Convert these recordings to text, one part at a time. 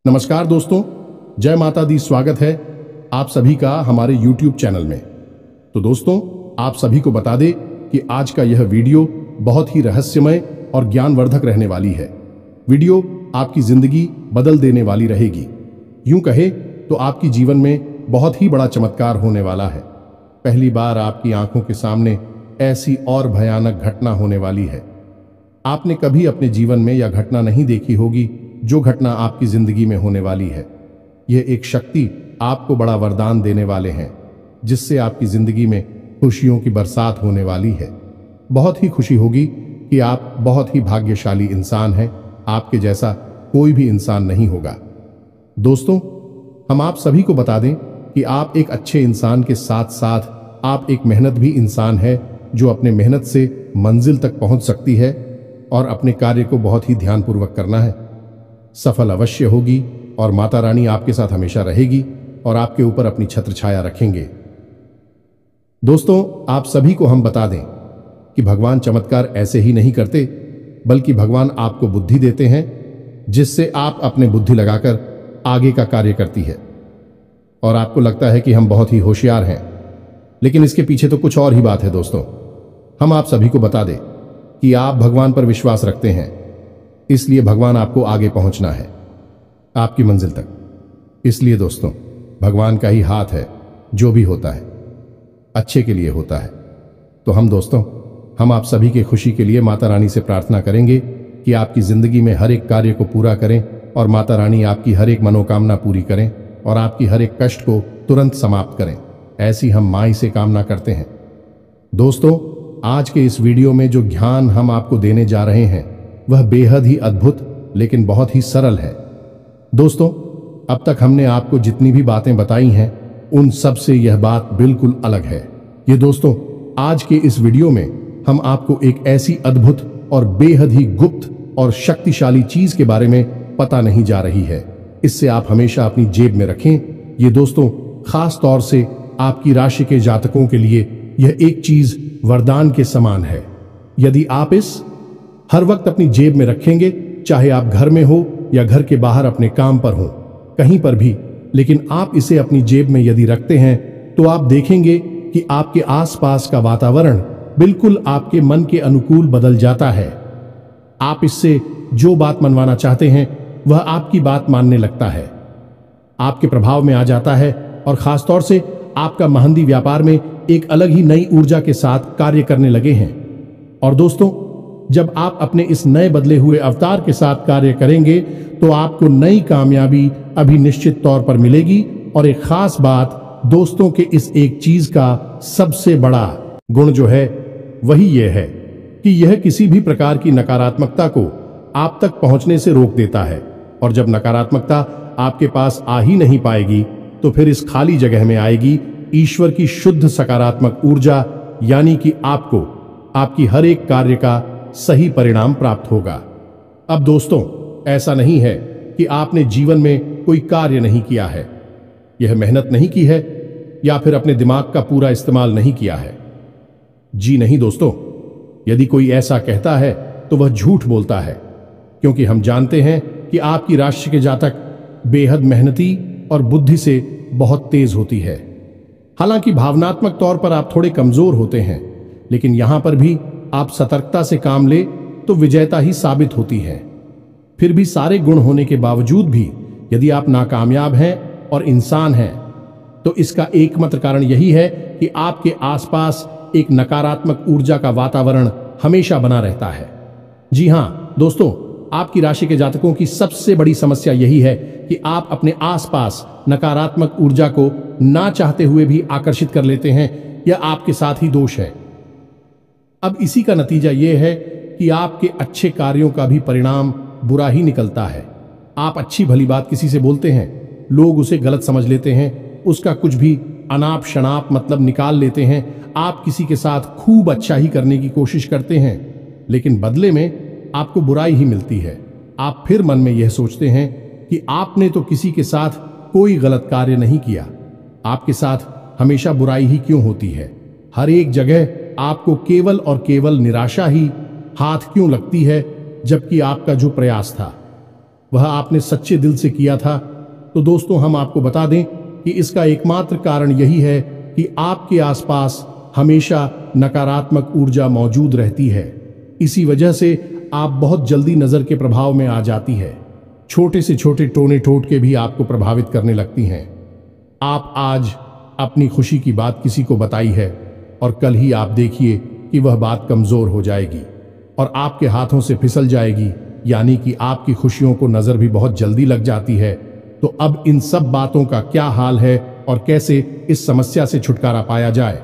नमस्कार दोस्तों, जय माता दी। स्वागत है आप सभी का हमारे YouTube चैनल में। तो दोस्तों, आप सभी को बता दें कि आज का यह वीडियो बहुत ही रहस्यमय और ज्ञानवर्धक रहने वाली है। वीडियो आपकी जिंदगी बदल देने वाली रहेगी। यूं कहे तो आपकी जीवन में बहुत ही बड़ा चमत्कार होने वाला है। पहली बार आपकी आंखों के सामने ऐसी और भयानक घटना होने वाली है। आपने कभी अपने जीवन में यह घटना नहीं देखी होगी जो घटना आपकी जिंदगी में होने वाली है। यह एक शक्ति आपको बड़ा वरदान देने वाले हैं, जिससे आपकी जिंदगी में खुशियों की बरसात होने वाली है। बहुत ही खुशी होगी कि आप बहुत ही भाग्यशाली इंसान हैं। आपके जैसा कोई भी इंसान नहीं होगा। दोस्तों, हम आप सभी को बता दें कि आप एक अच्छे इंसान के साथ साथ आप एक मेहनत भी इंसान है, जो अपने मेहनत से मंजिल तक पहुंच सकती है और अपने कार्य को बहुत ही ध्यानपूर्वक करना है। सफल अवश्य होगी और माता रानी आपके साथ हमेशा रहेगी और आपके ऊपर अपनी छत्र छाया रखेंगे। दोस्तों, आप सभी को हम बता दें कि भगवान चमत्कार ऐसे ही नहीं करते, बल्कि भगवान आपको बुद्धि देते हैं, जिससे आप अपने बुद्धि लगाकर आगे का कार्य करती है। और आपको लगता है कि हम बहुत ही होशियार हैं, लेकिन इसके पीछे तो कुछ और ही बात है। दोस्तों, हम आप सभी को बता दें कि आप भगवान पर विश्वास रखते हैं, इसलिए भगवान आपको आगे पहुंचना है, आपकी मंजिल तक। इसलिए दोस्तों, भगवान का ही हाथ है, जो भी होता है अच्छे के लिए होता है। तो हम आप सभी के खुशी के लिए माता रानी से प्रार्थना करेंगे कि आपकी जिंदगी में हर एक कार्य को पूरा करें और माता रानी आपकी हर एक मनोकामना पूरी करें और आपकी हर एक कष्ट को तुरंत समाप्त करें। ऐसी हम माई से कामना करते हैं। दोस्तों, आज के इस वीडियो में जो ज्ञान हम आपको देने जा रहे हैं वह बेहद ही अद्भुत लेकिन बहुत ही सरल है। दोस्तों, अब तक हमने आपको जितनी भी बातें बताई हैं, उन सब से यह बात बिल्कुल अलग है। ये दोस्तों, आज के इस वीडियो में हम आपको एक ऐसी अद्भुत और बेहद ही गुप्त और शक्तिशाली चीज के बारे में पता नहीं जा रही है। इससे आप हमेशा अपनी जेब में रखें। ये दोस्तों, खास तौर से आपकी राशि के जातकों के लिए यह एक चीज वरदान के समान है। यदि आप इस हर वक्त अपनी जेब में रखेंगे, चाहे आप घर में हो या घर के बाहर अपने काम पर हो, कहीं पर भी, लेकिन आप इसे अपनी जेब में यदि रखते हैं तो आप देखेंगे कि आपके आसपास का वातावरण बिल्कुल आपके मन के अनुकूल बदल जाता है। आप इससे जो बात मनवाना चाहते हैं वह आपकी बात मानने लगता है, आपके प्रभाव में आ जाता है और खासतौर से आपका महंदी व्यापार में एक अलग ही नई ऊर्जा के साथ कार्य करने लगे हैं। और दोस्तों, जब आप अपने इस नए बदले हुए अवतार के साथ कार्य करेंगे तो आपको नई कामयाबी अभी निश्चित तौर पर मिलेगी। और एक खास बात दोस्तों के इस एक चीज का सबसे बड़ा गुण जो है वही यह है कि यह किसी भी प्रकार की नकारात्मकता को आप तक पहुंचने से रोक देता है। और जब नकारात्मकता आपके पास आ ही नहीं पाएगी तो फिर इस खाली जगह में आएगी ईश्वर की शुद्ध सकारात्मक ऊर्जा, यानी कि आपको आपकी हर एक कार्य का सही परिणाम प्राप्त होगा। अब दोस्तों, ऐसा नहीं है कि आपने जीवन में कोई कार्य नहीं किया है, यह मेहनत नहीं की है या फिर अपने दिमाग का पूरा इस्तेमाल नहीं किया है। जी नहीं दोस्तों, यदि कोई ऐसा कहता है तो वह झूठ बोलता है, क्योंकि हम जानते हैं कि आपकी राशि के जातक बेहद मेहनती और बुद्धि से बहुत तेज होती है। हालांकि भावनात्मक तौर पर आप थोड़े कमजोर होते हैं, लेकिन यहां पर भी आप सतर्कता से काम ले तो विजेता ही साबित होती है। फिर भी सारे गुण होने के बावजूद भी यदि आप नाकामयाब हैं और इंसान हैं, तो इसका एकमात्र कारण यही है कि आपके आसपास एक नकारात्मक ऊर्जा का वातावरण हमेशा बना रहता है। जी हां दोस्तों, आपकी राशि के जातकों की सबसे बड़ी समस्या यही है कि आप अपने आसपास नकारात्मक ऊर्जा को ना चाहते हुए भी आकर्षित कर लेते हैं। यह आपके साथ ही दोष है। अब इसी का नतीजा यह है कि आपके अच्छे कार्यों का भी परिणाम बुरा ही निकलता है। आप अच्छी भली बात किसी से बोलते हैं, लोग उसे गलत समझ लेते हैं, उसका कुछ भी अनाप शनाप मतलब निकाल लेते हैं। आप किसी के साथ खूब अच्छा ही करने की कोशिश करते हैं, लेकिन बदले में आपको बुराई ही मिलती है। आप फिर मन में यह सोचते हैं कि आपने तो किसी के साथ कोई गलत कार्य नहीं किया, आपके साथ हमेशा बुराई ही क्यों होती है। हर एक जगह आपको केवल और केवल निराशा ही हाथ क्यों लगती है, जबकि आपका जो प्रयास था वह आपने सच्चे दिल से किया था, तो दोस्तों हम आपको बता दें कि इसका एकमात्र कारण यही है कि आपके आसपास हमेशा नकारात्मक ऊर्जा मौजूद रहती है। इसी वजह से आप बहुत जल्दी नजर के प्रभाव में आ जाती है। छोटे से छोटे टोने टोटके भी आपको प्रभावित करने लगती हैं। आप आज अपनी खुशी की बात किसी को बताई है और कल ही आप देखिए कि वह बात कमजोर हो जाएगी और आपके हाथों से फिसल जाएगी, यानी कि आपकी खुशियों को नजर भी बहुत जल्दी लग जाती है। तो अब इन सब बातों का क्या हाल है और कैसे इस समस्या से छुटकारा पाया जाए,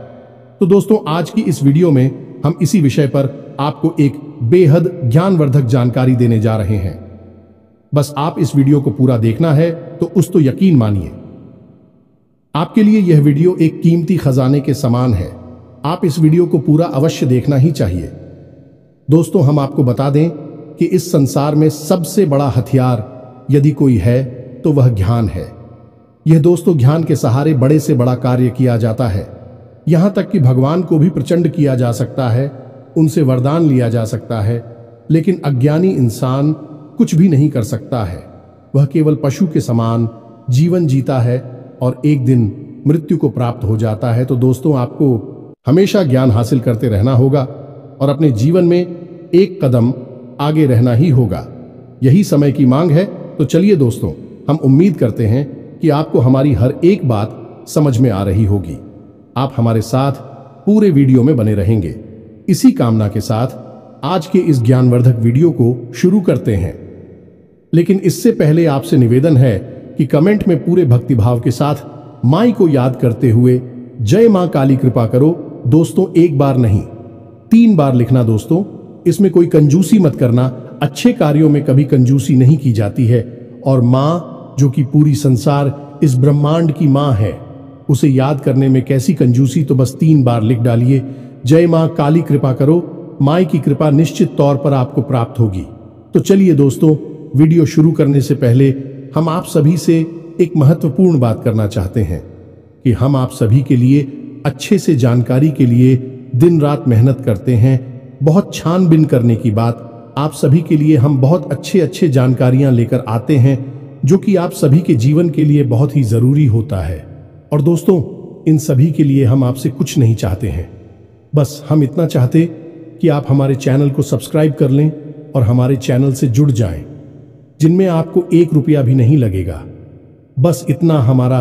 तो दोस्तों आज की इस वीडियो में हम इसी विषय पर आपको एक बेहद ज्ञानवर्धक जानकारी देने जा रहे हैं। बस आप इस वीडियो को पूरा देखना है तो तो यकीन मानिए आपके लिए यह वीडियो एक कीमती खजाने के समान है। आप इस वीडियो को पूरा अवश्य देखना ही चाहिए। दोस्तों हम आपको बता दें कि इस संसार में सबसे बड़ा हथियार यदि कोई है तो वह ज्ञान है। यह दोस्तों ज्ञान के सहारे बड़े से बड़ा कार्य किया जाता है। यहां तक कि भगवान को भी प्रचंड किया जा सकता है, उनसे वरदान लिया जा सकता है, लेकिन अज्ञानी इंसान कुछ भी नहीं कर सकता है। वह केवल पशु के समान जीवन जीता है और एक दिन मृत्यु को प्राप्त हो जाता है। तो दोस्तों आपको हमेशा ज्ञान हासिल करते रहना होगा और अपने जीवन में एक कदम आगे रहना ही होगा। यही समय की मांग है। तो चलिए दोस्तों, हम उम्मीद करते हैं कि आपको हमारी हर एक बात समझ में आ रही होगी। आप हमारे साथ पूरे वीडियो में बने रहेंगे। इसी कामना के साथ आज के इस ज्ञानवर्धक वीडियो को शुरू करते हैं। लेकिन इससे पहले आपसे निवेदन है कि कमेंट में पूरे भक्तिभाव के साथ माई को याद करते हुए जय मां काली कृपा करो दोस्तों, एक बार नहीं 3 बार लिखना दोस्तों। इसमें कोई कंजूसी मत करना, अच्छे कार्यों में कभी कंजूसी नहीं की जाती है। और मां जो कि पूरी संसार इस ब्रह्मांड की मां है, उसे याद करने में कैसी कंजूसी, तो बस 3 बार लिख डालिए जय मां काली कृपा करो। माई की कृपा निश्चित तौर पर आपको प्राप्त होगी। तो चलिए दोस्तों, वीडियो शुरू करने से पहले हम आप सभी से एक महत्वपूर्ण बात करना चाहते हैं कि हम आप सभी के लिए अच्छे से जानकारी के लिए दिन रात मेहनत करते हैं। बहुत छानबीन करने की बात, आप सभी के लिए हम बहुत अच्छे जानकारियां लेकर आते हैं जो कि आप सभी के जीवन के लिए बहुत ही जरूरी होता है। और दोस्तों इन सभी के लिए हम आपसे कुछ नहीं चाहते हैं, बस हम इतना चाहते कि आप हमारे चैनल को सब्सक्राइब कर लें और हमारे चैनल से जुड़ जाएं, जिनमें आपको 1 रुपया भी नहीं लगेगा। बस इतना हमारा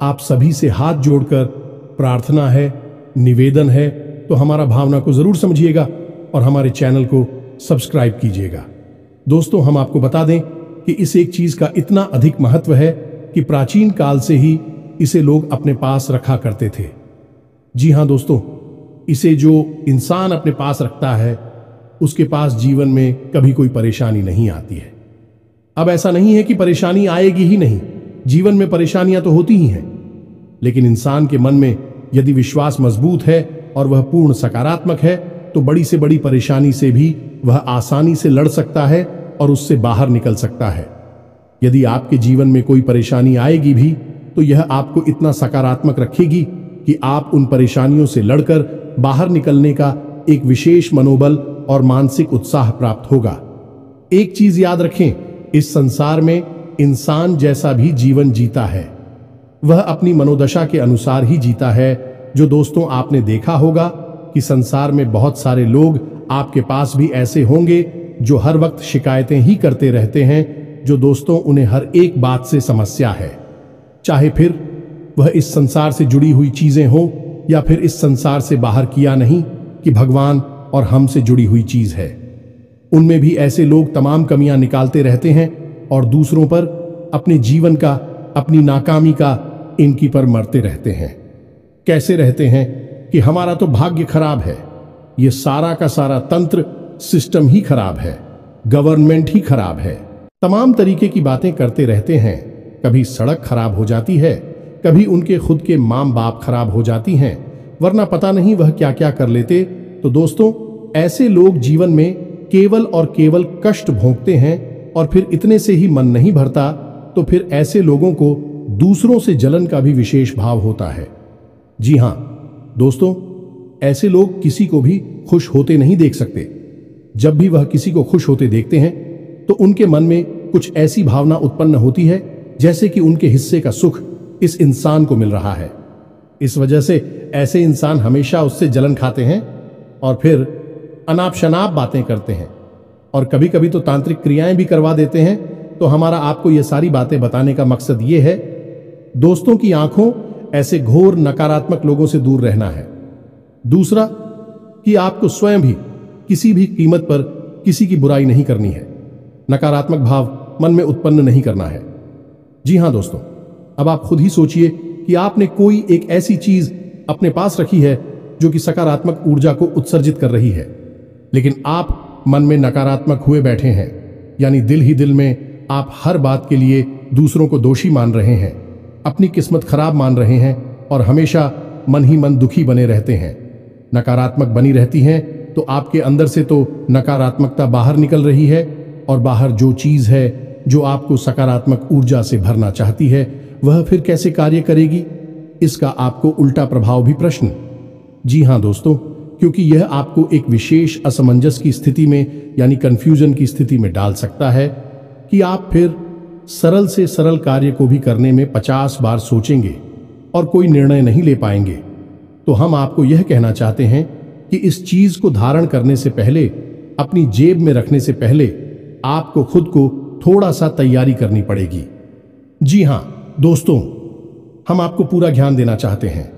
आप सभी से हाथ जोड़कर प्रार्थना है, निवेदन है। तो हमारा भावना को जरूर समझिएगा और हमारे चैनल को सब्सक्राइब कीजिएगा। दोस्तों हम आपको बता दें कि इस एक चीज का इतना अधिक महत्व है कि प्राचीन काल से ही इसे लोग अपने पास रखा करते थे। जी हां दोस्तों, इसे जो इंसान अपने पास रखता है उसके पास जीवन में कभी कोई परेशानी नहीं आती है। अब ऐसा नहीं है कि परेशानी आएगी ही नहीं, जीवन में परेशानियां तो होती ही हैं, लेकिन इंसान के मन में यदि विश्वास मजबूत है और वह पूर्ण सकारात्मक है तो बड़ी से बड़ी परेशानी से भी वह आसानी से लड़ सकता है और उससे बाहर निकल सकता है। यदि आपके जीवन में कोई परेशानी आएगी भी तो यह आपको इतना सकारात्मक रखेगी कि आप उन परेशानियों से लड़कर बाहर निकलने का एक विशेष मनोबल और मानसिक उत्साह प्राप्त होगा। एक चीज याद रखें, इस संसार में इंसान जैसा भी जीवन जीता है वह अपनी मनोदशा के अनुसार ही जीता है। जो दोस्तों आपने देखा होगा कि संसार में बहुत सारे लोग आपके पास भी ऐसे होंगे जो हर वक्त शिकायतें ही करते रहते हैं, जो दोस्तों उन्हें हर एक बात से समस्या है, चाहे फिर वह इस संसार से जुड़ी हुई चीजें हो या फिर इस संसार से बाहर किया नहीं कि भगवान और हमसे जुड़ी हुई चीज है। उनमें भी ऐसे लोग तमाम कमियां निकालते रहते हैं और दूसरों पर, अपने जीवन का, अपनी नाकामी का, इनकी पर मरते रहते हैं। कैसे रहते हैं कि हमारा तो भाग्य खराब है, ये सारा का सारा तंत्र सिस्टम ही खराब है, गवर्नमेंट ही खराब है, तमाम तरीके की बातें करते रहते हैं। कभी सड़क खराब हो जाती है, कभी उनके खुद के माँ बाप खराब हो जाती हैं, वरना पता नहीं वह क्या क्या कर लेते। तो दोस्तों ऐसे लोग जीवन में केवल और केवल कष्ट भोगते हैं और फिर इतने से ही मन नहीं भरता, तो फिर ऐसे लोगों को दूसरों से जलन का भी विशेष भाव होता है। जी हां दोस्तों, ऐसे लोग किसी को भी खुश होते नहीं देख सकते। जब भी वह किसी को खुश होते देखते हैं तो उनके मन में कुछ ऐसी भावना उत्पन्न होती है जैसे कि उनके हिस्से का सुख इस इंसान को मिल रहा है। इस वजह से ऐसे इंसान हमेशा उससे जलन खाते हैं और फिर अनाप शनाप बातें करते हैं और कभी कभी तो तांत्रिक क्रियाएं भी करवा देते हैं। तो हमारा आपको ये सारी बातें बताने का मकसद ये है, दोस्तों की आंखों ऐसे घोर नकारात्मक लोगों से दूर रहना है। दूसरा कि आपको स्वयं भी किसी भी कीमत पर किसी की बुराई नहीं करनी है, नकारात्मक भाव मन में उत्पन्न नहीं करना है। जी हां दोस्तों, अब आप खुद ही सोचिए कि आपने कोई एक ऐसी चीज अपने पास रखी है जो कि सकारात्मक ऊर्जा को उत्सर्जित कर रही है, लेकिन आप मन में नकारात्मक हुए बैठे हैं, यानी दिल ही दिल में आप हर बात के लिए दूसरों को दोषी मान रहे हैं, अपनी किस्मत खराब मान रहे हैं और हमेशा मन ही मन दुखी बने रहते हैं, नकारात्मक बनी रहती हैं। तो आपके अंदर से तो नकारात्मकता बाहर निकल रही है और बाहर जो चीज है जो आपको सकारात्मक ऊर्जा से भरना चाहती है वह फिर कैसे कार्य करेगी, इसका आपको उल्टा प्रभाव भी प्रश्न। जी हां दोस्तों, क्योंकि यह आपको एक विशेष असमंजस की स्थिति में यानी कंफ्यूजन की स्थिति में डाल सकता है कि आप फिर सरल से सरल कार्य को भी करने में 50 बार सोचेंगे और कोई निर्णय नहीं ले पाएंगे। तो हम आपको यह कहना चाहते हैं कि इस चीज को धारण करने से पहले, अपनी जेब में रखने से पहले आपको खुद को थोड़ा सा तैयारी करनी पड़ेगी। जी हां दोस्तों, हम आपको पूरा ज्ञान देना चाहते हैं।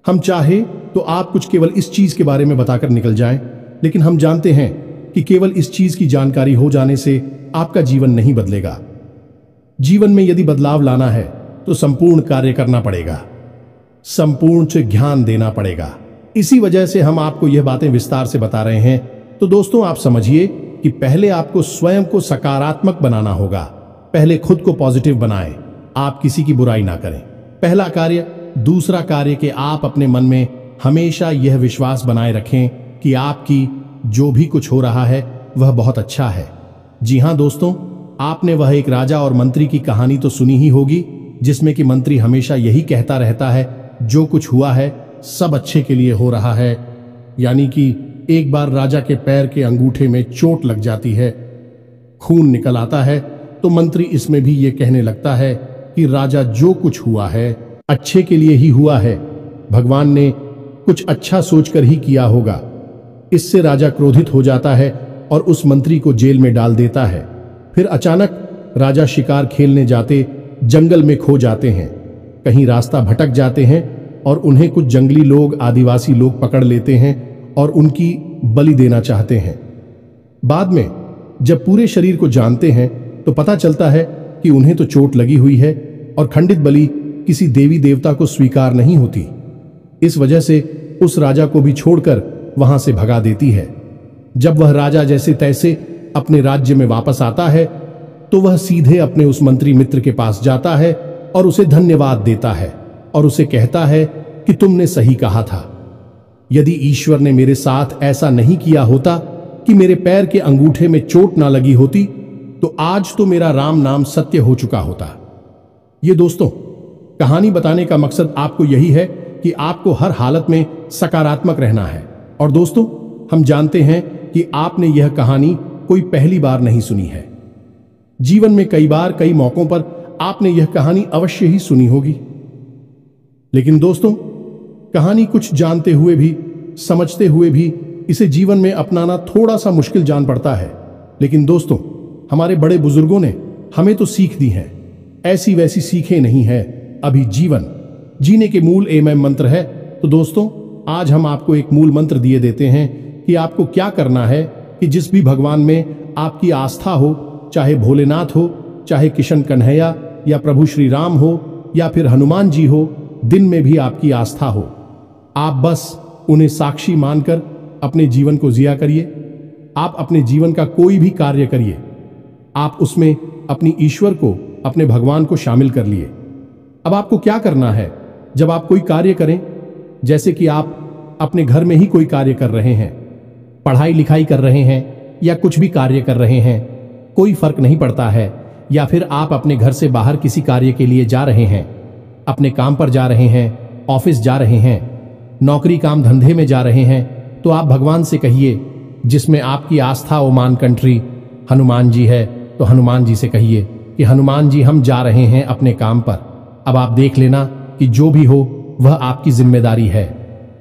हम चाहे तो आप कुछ केवल इस चीज के बारे में बताकर निकल जाएं, लेकिन हम जानते हैं कि केवल इस चीज की जानकारी हो जाने से आपका जीवन नहीं बदलेगा। जीवन में यदि बदलाव लाना है तो संपूर्ण कार्य करना पड़ेगा, संपूर्ण से ज्ञान देना पड़ेगा। इसी वजह से हम आपको यह बातें विस्तार से बता रहे हैं। तो दोस्तों, आप समझिए कि पहले आपको स्वयं को सकारात्मक बनाना होगा। पहले खुद को पॉजिटिव बनाएं, आप किसी की बुराई ना करें, पहला कार्य। दूसरा कार्य कि आप अपने मन में हमेशा यह विश्वास बनाए रखें कि आपकी जो भी कुछ हो रहा है वह बहुत अच्छा है। जी हां दोस्तों, आपने वह एक राजा और मंत्री की कहानी तो सुनी ही होगी, जिसमें कि मंत्री हमेशा यही कहता रहता है जो कुछ हुआ है सब अच्छे के लिए हो रहा है। यानी कि एक बार राजा के पैर के अंगूठे में चोट लग जाती है, खून निकल आता है, तो मंत्री इसमें भी ये कहने लगता है कि राजा जो कुछ हुआ है अच्छे के लिए ही हुआ है, भगवान ने कुछ अच्छा सोचकर ही किया होगा। इससे राजा क्रोधित हो जाता है और उस मंत्री को जेल में डाल देता है। फिर अचानक राजा शिकार खेलने जाते जंगल में खो जाते हैं, कहीं रास्ता भटक जाते हैं और उन्हें कुछ जंगली लोग, आदिवासी लोग पकड़ लेते हैं और उनकी बलि देना चाहते हैं। बाद में जब पूरे शरीर को जानते हैं तो पता चलता है कि उन्हें तो चोट लगी हुई है और खंडित बलि किसी देवी देवता को स्वीकार नहीं होती। इस वजह से उस राजा को भी छोड़कर वहां से भगा देती है। जब वह राजा जैसे तैसे अपने राज्य में वापस आता है तो वह सीधे अपने उस मंत्री मित्र के पास जाता है और उसे धन्यवाद देता है और उसे कहता है कि तुमने सही कहा था। यदि ईश्वर ने मेरे साथ ऐसा नहीं किया होता कि मेरे पैर के अंगूठे में चोट ना लगी होती, तो आज तो मेरा राम नाम सत्य हो चुका होता। ये दोस्तों, कहानी बताने का मकसद आपको यही है कि आपको हर हालत में सकारात्मक रहना है। और दोस्तों, हम जानते हैं कि आपने यह कहानी कोई पहली बार नहीं सुनी है। जीवन में कई बार, कई मौकों पर आपने यह कहानी अवश्य ही सुनी होगी। लेकिन दोस्तों, कहानी कुछ जानते हुए भी, समझते हुए भी इसे जीवन में अपनाना थोड़ा सा मुश्किल जान पड़ता है। लेकिन दोस्तों, हमारे बड़े बुजुर्गों ने हमें तो सीख दी है, ऐसी वैसी सीखें नहीं है। अभी जीवन जीने के मूल एमएम मंत्र है। तो दोस्तों, आज हम आपको एक मूल मंत्र दिए देते हैं कि आपको क्या करना है कि जिस भी भगवान में आपकी आस्था हो, चाहे भोलेनाथ हो, चाहे किशन कन्हैया या प्रभु श्री राम हो या फिर हनुमान जी हो, दिन में भी आपकी आस्था हो, आप बस उन्हें साक्षी मानकर अपने जीवन को जिया करिए। आप अपने जीवन का कोई भी कार्य करिए, आप उसमें अपनी ईश्वर को, अपने भगवान को शामिल कर लिए। अब आपको क्या करना है, जब आप कोई कार्य करें, जैसे कि आप अपने घर में ही कोई कार्य कर रहे हैं, पढ़ाई लिखाई कर रहे हैं या कुछ भी कार्य कर रहे हैं, कोई फर्क नहीं पड़ता है, या फिर आप अपने घर से बाहर किसी कार्य के लिए जा रहे हैं, अपने काम पर जा रहे हैं, ऑफिस जा रहे हैं, नौकरी काम धंधे में जा रहे हैं, तो आप भगवान से कहिए, जिसमें आपकी आस्था ओ मान कंट्री हनुमान जी है, तो हनुमान जी से कहिए कि हनुमान जी, हम जा रहे हैं अपने काम पर, अब आप देख लेना कि जो भी हो वह आपकी जिम्मेदारी है।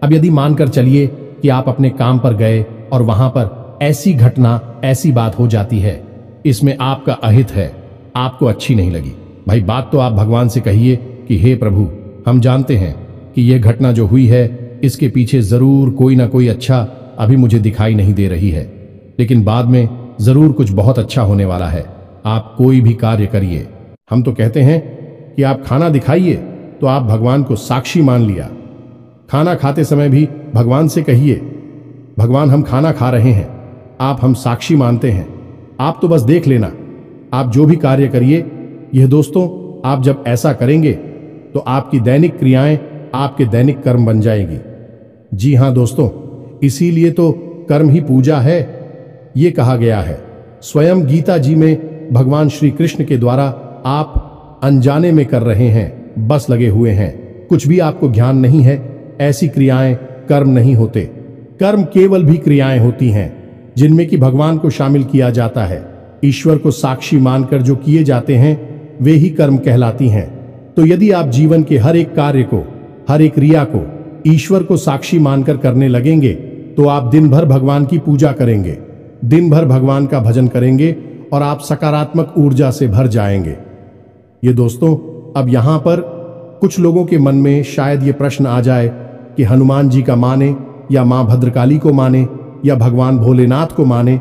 अब यदि मानकर चलिए कि आप अपने काम पर गए और वहां पर ऐसी घटना, ऐसी बात हो जाती है, इसमें आपका अहित है, आपको अच्छी नहीं लगी, भाई बात तो आप भगवान से कहिए कि हे प्रभु, हम जानते हैं कि यह घटना जो हुई है इसके पीछे जरूर कोई ना कोई अच्छा अभी मुझे दिखाई नहीं दे रही है, लेकिन बाद में जरूर कुछ बहुत अच्छा होने वाला है। आप कोई भी कार्य करिए। हम तो कहते हैं कि आप खाना दिखाइए, तो आप भगवान को साक्षी मान लिया। खाना खाते समय भी भगवान से कहिए, भगवान हम खाना खा रहे हैं, आप हम साक्षी मानते हैं, आप तो बस देख लेना। आप जो भी कार्य करिए, यह दोस्तों, आप जब ऐसा करेंगे तो आपकी दैनिक क्रियाएं आपके दैनिक कर्म बन जाएगी। जी हां दोस्तों, इसीलिए तो कर्म ही पूजा है, ये कहा गया है। स्वयं गीता जी में भगवान श्री कृष्ण के द्वारा आप अनजाने में कर रहे हैं, बस लगे हुए हैं, कुछ भी आपको ज्ञान नहीं है, ऐसी क्रियाएं कर्म नहीं होते। कर्म केवल भी क्रियाएं होती हैं जिनमें कि भगवान को शामिल किया जाता है। ईश्वर को साक्षी मानकर जो किए जाते हैं वे ही कर्म कहलाती हैं। तो यदि आप जीवन के हर एक कार्य को, हर एक क्रिया को ईश्वर को साक्षी मानकर करने लगेंगे तो आप दिन भर भगवान की पूजा करेंगे, दिन भर भगवान का भजन करेंगे और आप सकारात्मक ऊर्जा से भर जाएंगे। ये दोस्तों, अब यहां पर कुछ लोगों के मन में शायद ये प्रश्न आ जाए कि हनुमान जी का माने या मां भद्रकाली को माने या भगवान भोलेनाथ को माने।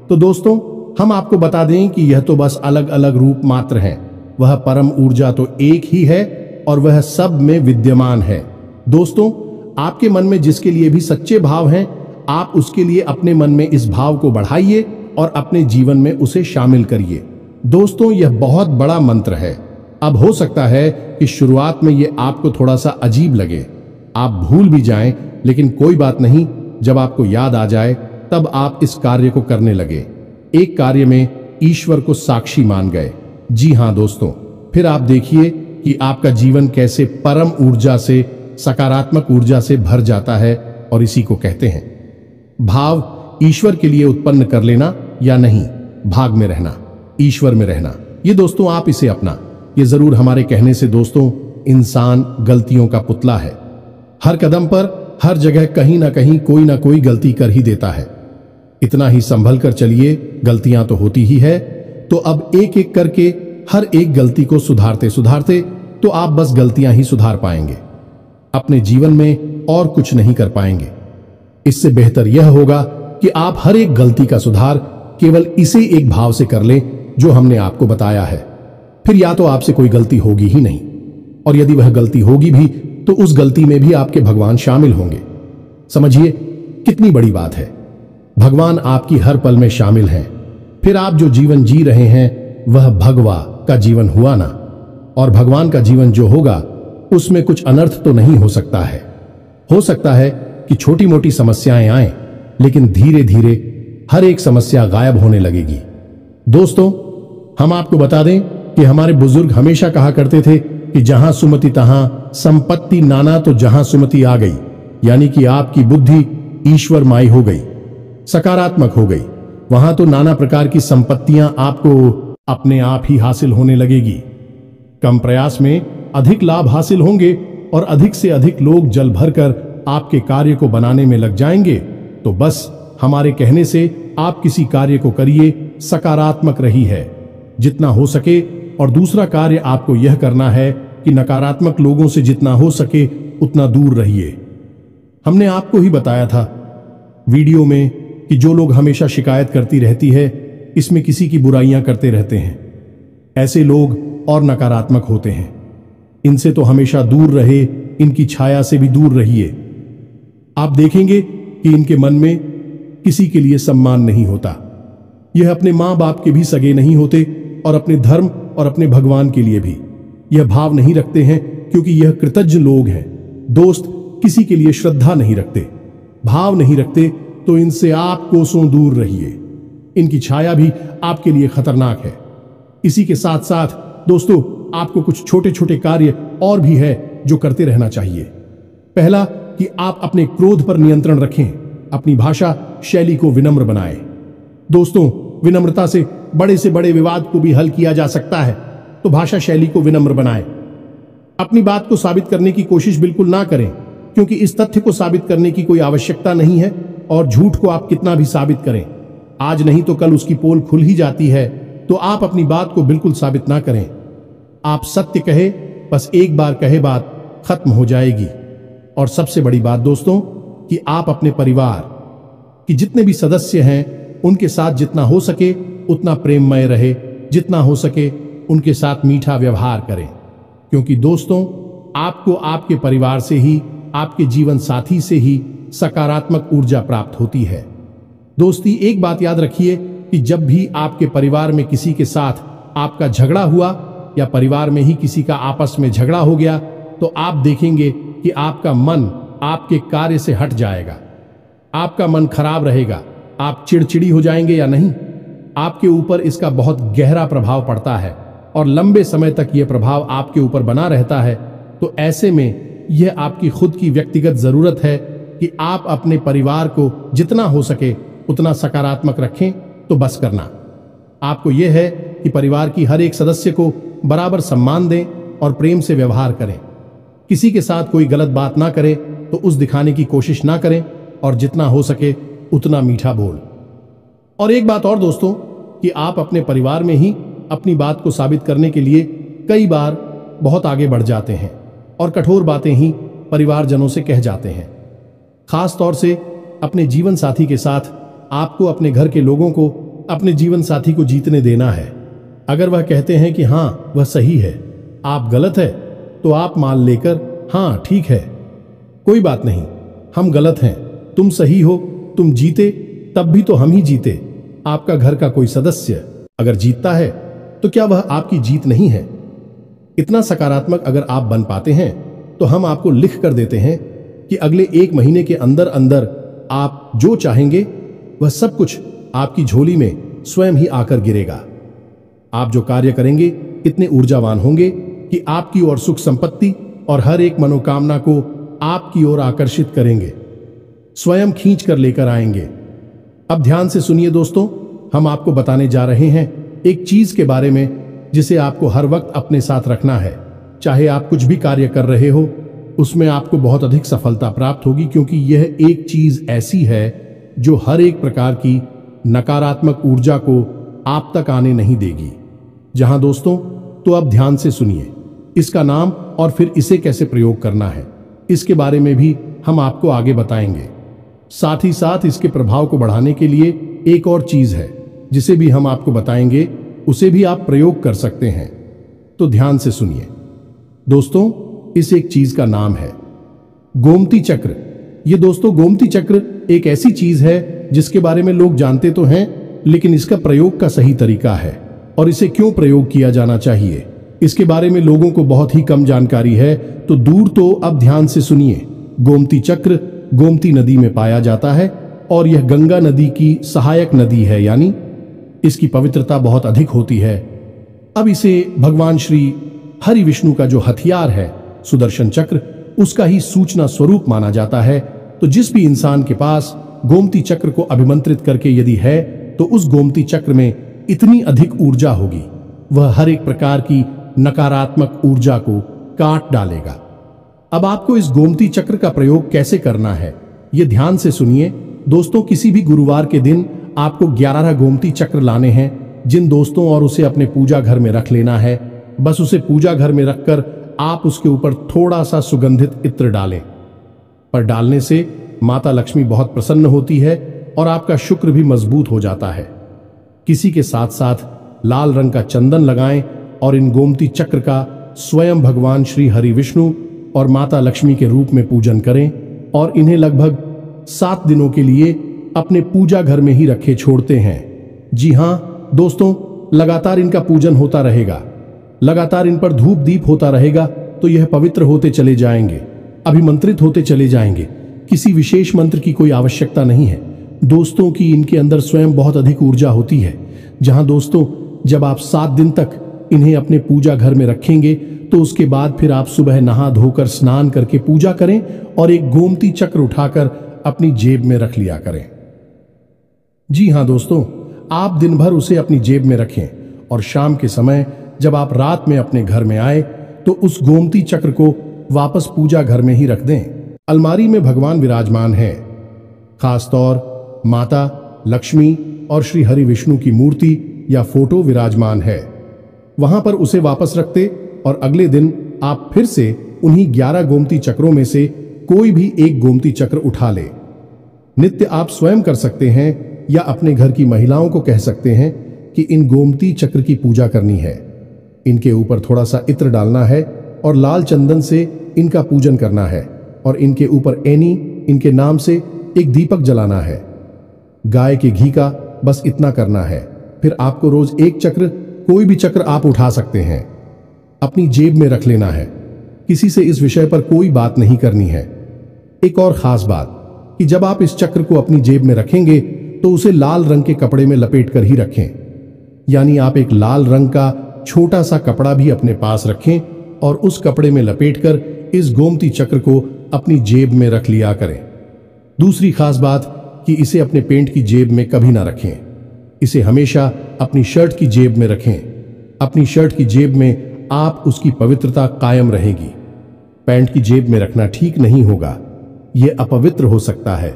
तो दोस्तों, हम आपको बता दें कि यह तो बस अलग अलग रूप मात्र हैं, वह परम ऊर्जा तो एक ही है और वह सब में विद्यमान है। दोस्तों, आपके मन में जिसके लिए भी सच्चे भाव हैं, आप उसके लिए अपने मन में इस भाव को बढ़ाइए और अपने जीवन में उसे शामिल करिए। दोस्तों, यह बहुत बड़ा मंत्र है। अब हो सकता है कि शुरुआत में यह आपको थोड़ा सा अजीब लगे, आप भूल भी जाएं, लेकिन कोई बात नहीं, जब आपको याद आ जाए तब आप इस कार्य को करने लगे। एक कार्य में ईश्वर को साक्षी मान गए। जी हां दोस्तों, फिर आप देखिए कि आपका जीवन कैसे परम ऊर्जा से, सकारात्मक ऊर्जा से भर जाता है। और इसी को कहते हैं भाव। ईश्वर के लिए उत्पन्न कर लेना या नहीं, भाग में रहना, ईश्वर में रहना। ये दोस्तों, आप इसे अपना, ये जरूर हमारे कहने से दोस्तों, इंसान गलतियों का पुतला है। हर कदम पर, हर जगह कहीं ना कहीं कोई ना कोई गलती कर ही देता है। इतना ही संभल कर चलिए, गलतियां तो होती ही है। तो अब एक एक करके हर एक गलती को सुधारते सुधारते तो आप बस गलतियां ही सुधार पाएंगे, अपने जीवन में और कुछ नहीं कर पाएंगे। इससे बेहतर यह होगा कि आप हर एक गलती का सुधार केवल इसे एक भाव से कर लें जो हमने आपको बताया है। फिर या तो आपसे कोई गलती होगी ही नहीं, और यदि वह गलती होगी भी तो उस गलती में भी आपके भगवान शामिल होंगे। समझिए कितनी बड़ी बात है, भगवान आपकी हर पल में शामिल हैं। फिर आप जो जीवन जी रहे हैं वह भगवा का जीवन हुआ ना, और भगवान का जीवन जो होगा उसमें कुछ अनर्थ तो नहीं हो सकता है। हो सकता है कि छोटी मोटी समस्याएं आएं, लेकिन धीरे धीरे हर एक समस्या गायब होने लगेगी। दोस्तों, हम आपको बता दें कि हमारे बुजुर्ग हमेशा कहा करते थे कि जहां सुमति तहां संपत्ति नाना, तो जहां सुमति आ गई, यानी कि आपकी बुद्धि ईश्वर माई हो गई, सकारात्मक हो गई, वहां तो नाना प्रकार की संपत्तियां आपको अपने आप ही हासिल होने लगेगी। कम प्रयास में अधिक लाभ हासिल होंगे और अधिक से अधिक लोग जल भरकर आपके कार्य को बनाने में लग जाएंगे। तो बस हमारे कहने से आप किसी कार्य को करिए, सकारात्मक रही है जितना हो सके। और दूसरा कार्य आपको यह करना है कि नकारात्मक लोगों से जितना हो सके उतना दूर रहिए। हमने आपको ही बताया था वीडियो में कि जो लोग हमेशा शिकायत करती रहती है, इसमें किसी की बुराइयां करते रहते हैं, ऐसे लोग और नकारात्मक होते हैं। इनसे तो हमेशा दूर रहे, इनकी छाया से भी दूर रहिए। आप देखेंगे कि इनके मन में किसी के लिए सम्मान नहीं होता। यह अपने मां बाप के भी सगे नहीं होते और अपने धर्म और अपने भगवान के लिए भी यह भाव नहीं रखते हैं, क्योंकि यह कृतज्ञ लोग हैं। दोस्त किसी के लिए श्रद्धा नहीं रखते, भाव नहीं रखते, तो इनसे आप कोसों दूर रहिए। इनकी छाया भी आपके लिए खतरनाक है। इसी के साथ साथ दोस्तों, आपको कुछ छोटे छोटे कार्य और भी है जो करते रहना चाहिए। पहला कि आप अपने क्रोध पर नियंत्रण रखें, अपनी भाषा शैली को विनम्र बनाएं। दोस्तों, विनम्रता से बड़े से बड़े विवाद को भी हल किया जा सकता है, तो भाषा शैली को विनम्र बनाएं। अपनी बात को साबित करने की कोशिश बिल्कुल ना करें, क्योंकि इस तथ्य को साबित करने की कोई आवश्यकता नहीं है। और झूठ को आप कितना भी साबित करें, आज नहीं तो कल उसकी पोल खुल ही जाती है। तो आप अपनी बात को बिल्कुल साबित ना करें। आप सत्य कहे, बस एक बार कहे बात खत्म हो जाएगी। और सबसे बड़ी बात दोस्तों, कि आप अपने परिवार कि जितने भी सदस्य हैं उनके साथ जितना हो सके उतना प्रेममय रहे, जितना हो सके उनके साथ मीठा व्यवहार करें। क्योंकि दोस्तों, आपको आपके परिवार से ही, आपके जीवन साथी से ही सकारात्मक ऊर्जा प्राप्त होती है। दोस्ती, एक बात याद रखिए कि जब भी आपके परिवार में किसी के साथ आपका झगड़ा हुआ या परिवार में ही किसी का आपस में झगड़ा हो गया, तो आप देखेंगे कि आपका मन आपके कार्य से हट जाएगा, आपका मन खराब रहेगा, आप चिड़चिड़ी हो जाएंगे या नहीं। आपके ऊपर इसका बहुत गहरा प्रभाव पड़ता है और लंबे समय तक यह प्रभाव आपके ऊपर बना रहता है। तो ऐसे में यह आपकी खुद की व्यक्तिगत जरूरत है कि आप अपने परिवार को जितना हो सके उतना सकारात्मक रखें। तो बस करना आपको यह है कि परिवार की हर एक सदस्य को बराबर सम्मान दें और प्रेम से व्यवहार करें। किसी के साथ कोई गलत बात ना करें तो उस दिखाने की कोशिश ना करें, और जितना हो सके उतना मीठा बोल। और एक बात और दोस्तों, कि आप अपने परिवार में ही अपनी बात को साबित करने के लिए कई बार बहुत आगे बढ़ जाते हैं और कठोर बातें ही परिवारजनों से कह जाते हैं। खास तौर से अपने जीवन साथी के साथ आपको अपने घर के लोगों को अपने जीवन साथी को जीतने देना है। अगर वह कहते हैं कि हाँ वह सही है, आप गलत है, तो आप मान लेकर हाँ ठीक है, कोई बात नहीं, हम गलत हैं, तुम सही हो, तुम जीते तब भी तो हम ही जीते। आपका घर का कोई सदस्य अगर जीतता है तो क्या वह आपकी जीत नहीं है? इतना सकारात्मक अगर आप बन पाते हैं तो हम आपको लिख कर देते हैं कि अगले 1 महीने के अंदर अंदर आप जो चाहेंगे वह सब कुछ आपकी झोली में स्वयं ही आकर गिरेगा। आप जो कार्य करेंगे इतने ऊर्जावान होंगे कि आपकी ओर सुख संपत्ति और हर एक मनोकामना को आपकी ओर आकर्षित करेंगे, स्वयं खींच कर लेकर आएंगे। अब ध्यान से सुनिए दोस्तों, हम आपको बताने जा रहे हैं एक चीज के बारे में जिसे आपको हर वक्त अपने साथ रखना है। चाहे आप कुछ भी कार्य कर रहे हो, उसमें आपको बहुत अधिक सफलता प्राप्त होगी, क्योंकि यह एक चीज ऐसी है जो हर एक प्रकार की नकारात्मक ऊर्जा को आप तक आने नहीं देगी। जहां दोस्तों, तो अब ध्यान से सुनिए, इसका नाम और फिर इसे कैसे प्रयोग करना है, इसके बारे में भी हम आपको आगे बताएंगे। साथ ही साथ इसके प्रभाव को बढ़ाने के लिए एक और चीज है जिसे भी हम आपको बताएंगे, उसे भी आप प्रयोग कर सकते हैं। तो ध्यान से सुनिए दोस्तों, इस एक चीज का नाम है गोमती चक्र। ये दोस्तों, गोमती चक्र एक ऐसी चीज है जिसके बारे में लोग जानते तो हैं, लेकिन इसका प्रयोग का सही तरीका है और इसे क्यों प्रयोग किया जाना चाहिए, इसके बारे में लोगों को बहुत ही कम जानकारी है। तो दूर तो अब ध्यान से सुनिए। गोमती चक्र गोमती नदी में पाया जाता है और यह गंगा नदी की सहायक नदी है, यानी इसकी पवित्रता बहुत अधिक होती है। अब इसे भगवान श्री हरि विष्णु का जो हथियार है सुदर्शन चक्र, उसका ही सूचना स्वरूप माना जाता है। तो जिस भी इंसान के पास गोमती चक्र को अभिमंत्रित करके यदि है, तो उस गोमती चक्र में इतनी अधिक ऊर्जा होगी, वह हर एक प्रकार की नकारात्मक ऊर्जा को काट डालेगा। अब आपको इस गोमती चक्र का प्रयोग कैसे करना है, यह ध्यान से सुनिए दोस्तों। किसी भी गुरुवार के दिन आपको 11 गोमती चक्र लाने हैं जिन दोस्तों, और उसे अपने पूजा घर में रख लेना है। बस उसे पूजा घर में रखकर आप उसके ऊपर थोड़ा सा सुगंधित इत्र डालें। पर डालने से माता लक्ष्मी बहुत प्रसन्न होती है और आपका शुक्र भी मजबूत हो जाता है। किसी के साथ साथ लाल रंग का चंदन लगाएं और इन गोमती चक्र का स्वयं भगवान श्री हरि विष्णु और माता लक्ष्मी के रूप में पूजन करें और इन्हें लगभग 7 दिनों के लिए अपने पूजा घर में ही रखे छोड़ते हैं। जी हां दोस्तों, लगातार इनका पूजन होता रहेगा, लगातार इन पर धूप दीप होता रहेगा, तो यह पवित्र होते चले जाएंगे, अभिमंत्रित होते चले जाएंगे। किसी विशेष मंत्र की कोई आवश्यकता नहीं है दोस्तों, की इनके अंदर स्वयं बहुत अधिक ऊर्जा होती है। जहां दोस्तों, जब आप 7 दिन तक इन्हें अपने पूजा घर में रखेंगे, तो उसके बाद फिर आप सुबह नहा धोकर स्नान करके पूजा करें और एक गोमती चक्र उठाकर अपनी जेब में रख लिया करें। जी हां दोस्तों, आप दिन भर उसे अपनी जेब में रखें और शाम के समय जब आप रात में अपने घर में आए तो उस गोमती चक्र को वापस पूजा घर में ही रख दें। अलमारी में भगवान विराजमान है, खासतौर माता लक्ष्मी और श्री हरि विष्णु की मूर्ति या फोटो विराजमान है। वहां पर उसे वापस रखते और अगले दिन आप फिर से उन्हीं 11 गोमती चक्रों में से कोई भी एक गोमती चक्र उठा ले। नित्य आप स्वयं कर सकते हैं या अपने घर की महिलाओं को कह सकते हैं कि इन गोमती चक्र की पूजा करनी है। इनके ऊपर थोड़ा सा इत्र डालना है और लाल चंदन से इनका पूजन करना है और इनके ऊपर एनी इनके नाम से एक दीपक जलाना है। गाय के घी का बस इतना करना है। फिर आपको रोज एक चक्र, कोई भी चक्र आप उठा सकते हैं, अपनी जेब में रख लेना है। किसी से इस विषय पर कोई बात नहीं करनी है। एक और खास बात कि जब आप इस चक्र को अपनी जेब में रखेंगे तो उसे लाल रंग के कपड़े में लपेट कर ही रखें। यानी आप एक लाल रंग का छोटा सा कपड़ा भी अपने पास रखें और उस कपड़े में लपेटकर इस गोमती चक्र को अपनी जेब में रख लिया करें। दूसरी खास बात कि इसे अपने पेंट की जेब में कभी ना रखें। इसे हमेशा अपनी शर्ट की जेब में रखें। अपनी शर्ट की जेब में आप उसकी पवित्रता कायम रहेगी। पैंट की जेब में रखना ठीक नहीं होगा, यह अपवित्र हो सकता है।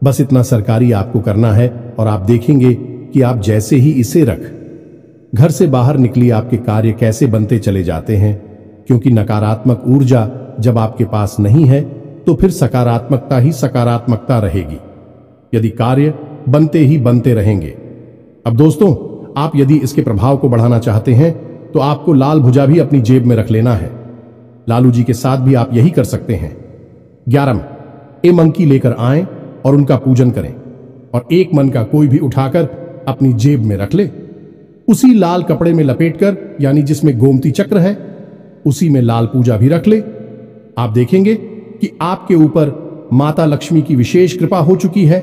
बस इतना सरकारी आपको करना है और आप देखेंगे कि आप जैसे ही इसे रख घर से बाहर निकली आपके कार्य कैसे बनते चले जाते हैं। क्योंकि नकारात्मक ऊर्जा जब आपके पास नहीं है तो फिर सकारात्मकता ही सकारात्मकता रहेगी। यदि कार्य बनते ही बनते रहेंगे। अब दोस्तों, आप यदि इसके प्रभाव को बढ़ाना चाहते हैं तो आपको लाल भुजा भी अपनी जेब में रख लेना है। लालू जी के साथ भी आप यही कर सकते हैं। 11 ए मंकी लेकर आएं और उनका पूजन करें और एक मन का कोई भी उठाकर अपनी जेब में रख ले। उसी लाल कपड़े में लपेटकर, यानी जिसमें गोमती चक्र है, उसी में लाल पूजा भी रख ले। आप देखेंगे कि आपके ऊपर माता लक्ष्मी की विशेष कृपा हो चुकी है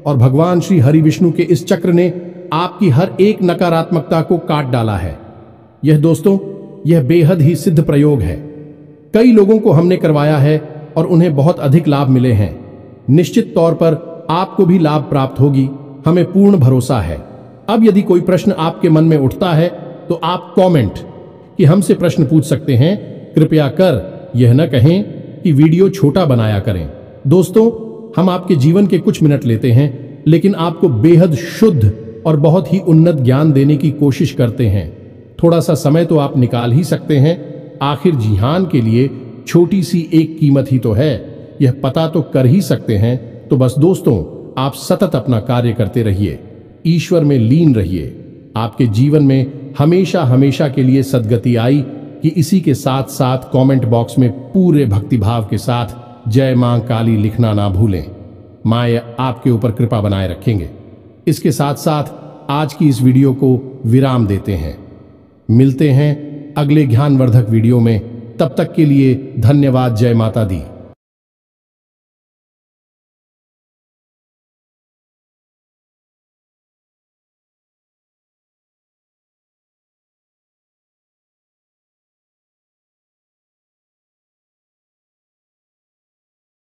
और भगवान श्री हरि विष्णु के इस चक्र ने आपकी हर एक नकारात्मकता को काट डाला है। यह दोस्तों, यह बेहद ही सिद्ध प्रयोग है। कई लोगों को हमने करवाया है और उन्हें बहुत अधिक लाभ मिले हैं। निश्चित तौर पर आपको भी लाभ प्राप्त होगी, हमें पूर्ण भरोसा है। अब यदि कोई प्रश्न आपके मन में उठता है तो आप कमेंट कि हमसे प्रश्न पूछ सकते हैं। कृपया कर यह न कहें कि वीडियो छोटा बनाया करें। दोस्तों, हम आपके जीवन के कुछ मिनट लेते हैं, लेकिन आपको बेहद शुद्ध और बहुत ही उन्नत ज्ञान देने की कोशिश करते हैं। थोड़ा सा समय तो आप निकाल ही सकते हैं। आखिर जिहान के लिए छोटी सी एक कीमत ही तो है, यह पता तो कर ही सकते हैं। तो बस दोस्तों, आप सतत अपना कार्य करते रहिए, ईश्वर में लीन रहिए। आपके जीवन में हमेशा हमेशा के लिए सद्गति आई कि इसी के साथ साथ कमेंट बॉक्स में पूरे भक्तिभाव के साथ जय मां काली लिखना ना भूलें। मां आपके ऊपर कृपा बनाए रखेंगे। इसके साथ साथ आज की इस वीडियो को विराम देते हैं। मिलते हैं अगले ज्ञानवर्धक वीडियो में। तब तक के लिए धन्यवाद। जय माता दी।